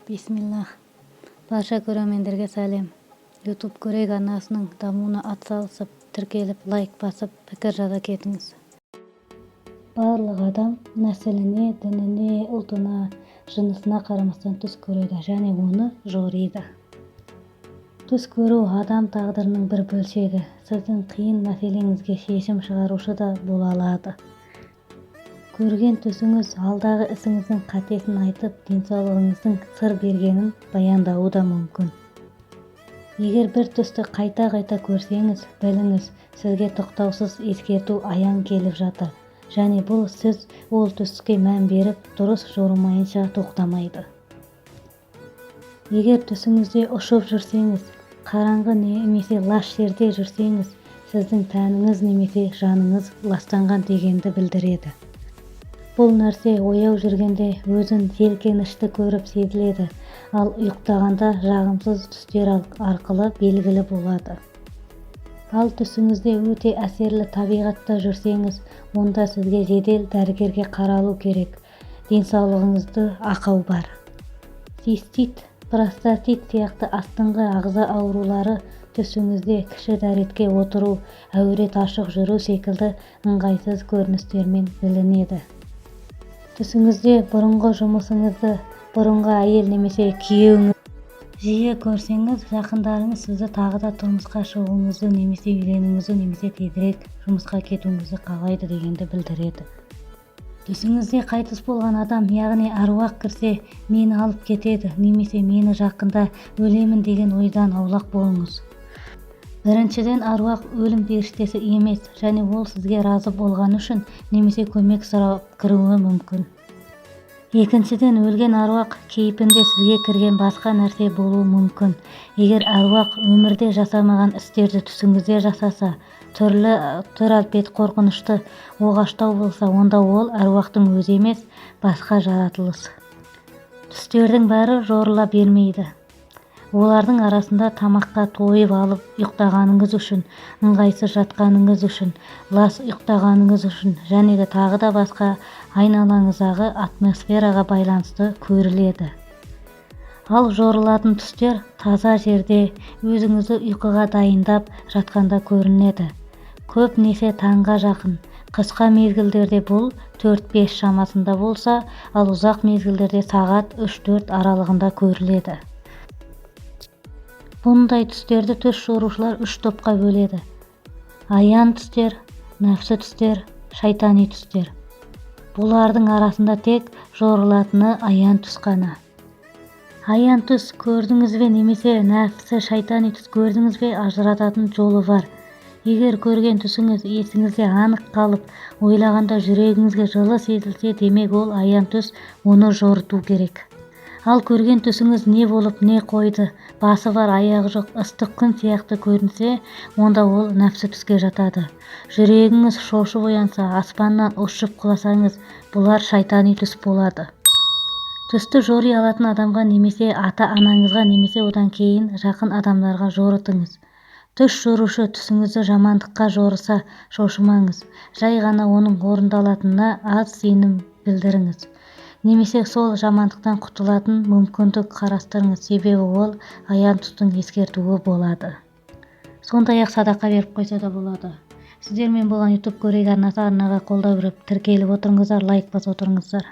Бисмиллах. Барша көрермендерге сәлем. YouTube көрек арнасының дамуына атсалысып, тіркеліп, лайк басып, пікір жаза кетіңіз. Барлық адам нәсіліне, дініне, ұлтына, жынысына қарамастан түс көреді және оны жориды. Түс көру адам тағдырының бір бөлшегі. Сіздің қиын мәселеңізге шешім шығарушы да бола алады. Көрген түсіңіз алдағы ісіңіздің қатесін айтып, денсаулығыңыздың сыр бергенін баяндауы да мүмкін. Егер бір түсті қайта-қайта көрсеңіз, біліңіз, сізге тоқтаусыз ескерту аян келіп жатыр. Және бұл сіз ол түске мән беріп, дұрыс жорымайынша тоқтамайды. Егер түсіңізде ұшып жүрсеңіз, қараңғы немесе лас жерде жүрсеңіз, сіздің тәніңіз немесе жаныңыз ластанған дегенді білдіреді. Бұл нәрсе ояу жүргенде өзін желкенішті көріп сезіледі, ал ұйықтағанда жағымсыз түстер арқылы белгілі болады. Ал түсіңізде өте әсерлі табиғатта жүрсеңіз, онда сізге жедел дәрігерге қаралу керек. Денсаулығыңызды ақау бар. Цистит, простатит сияқты астыңғы ағза аурулары түсіңізде кіші дәретке отыру, әурет ашық жүру секілді ыңғайсыз көріністермен білінеді. Түсіңізде бұрынғы жұмысыңызды, бұрынғы әйел немесе күйеуіңіз жиі көрсеңіз, жақындарыңыз сізді тағы да тұрмысқа шығуыңызды немесе үйленуіңізді немесе тезірек жұмысқа кетуіңізді қалайды дегенді білдіреді. Түсіңізде қайтыс болған адам, яғни аруақ кірсе, мені алып кетеді немесе мені жақында өлемін деген ойдан аулақ болыңыз. Біріншіден, аруақ өлім періштесі емес, және ол сізге разы болған үшін немесе көмек сұрап кіруі мүмкін. Екіншіден, өлген аруақ кейпінде сізге кірген басқа нәрсе болуы мүмкін. Егер аруақ өмірде жасамаған істерді түсіңізде жасаса, түр әлпет қорқынышты, оғаштау болса, онда ол аруақтың өзі емес, басқа жаратылыс. Түстердің бәрі жорыла бермейді. Олардың арасында тамаққа тойып алып ұйықтағаныңыз үшін, ыңғайсыз жатқаныңыз үшін, лас ұйықтағаныңыз үшін және де тағы да басқа айналаңыздағы атмосфераға байланысты көріледі. Ал жорылатын түстер таза жерде өзіңізді ұйқыға дайындап жатқанда көрінеді. Көбінесе таңға жақын, қысқа мезгілдерде бұл 4-5 шамасында болса, ал ұзақ мезгілдерде сағат 3-4 аралығында көріледі. Бұндай түстерді түс жорушылар 3 топқа бөледі. Аян түстер, нәпсі түстер, шайтани түстер. Бұлардың арасында тек жорылатыны аян түс қана. Аян түс көрдіңіз бе немесе нәпсі шайтани түс көрдіңіз бе, ажырататын жолы бар. Егер көрген түсіңіз есіңізде анық қалып, ойлағанда жүрегіңізге жылы сезілсе, демек ол аян түс, оны жорыту керек. Ал көрген түсіңіз не болып, не қойды, басы бар, аяғы жоқ, ыстық күн сияқты көрінсе, онда ол нәпсі түске жатады. Жүрегіңіз шошып оянса, аспаннан ұшып құласаңыз, бұлар шайтани түс болады. Түсті жори алатын адамға немесе ата-анаңызға немесе одан кейін жақын адамдарға жорытыңыз. Түс жорушы түсіңізді жамандыққа жорыса, шошымаңыз. Жай ғана оның орындалатынына аз сенім білдіріңіз. Немесе сол жамандықтан құтылатын мүмкіндік қарастырыңыз, себебі ол аян түстің ескертуі болады. Сондай-ақ садақа беріп қойса да болады. Сіздермен болған YouTube көрек арнасы арнаға қолдау беріп, тіркеліп отырыңыздар, лайк басып отырыңыздар.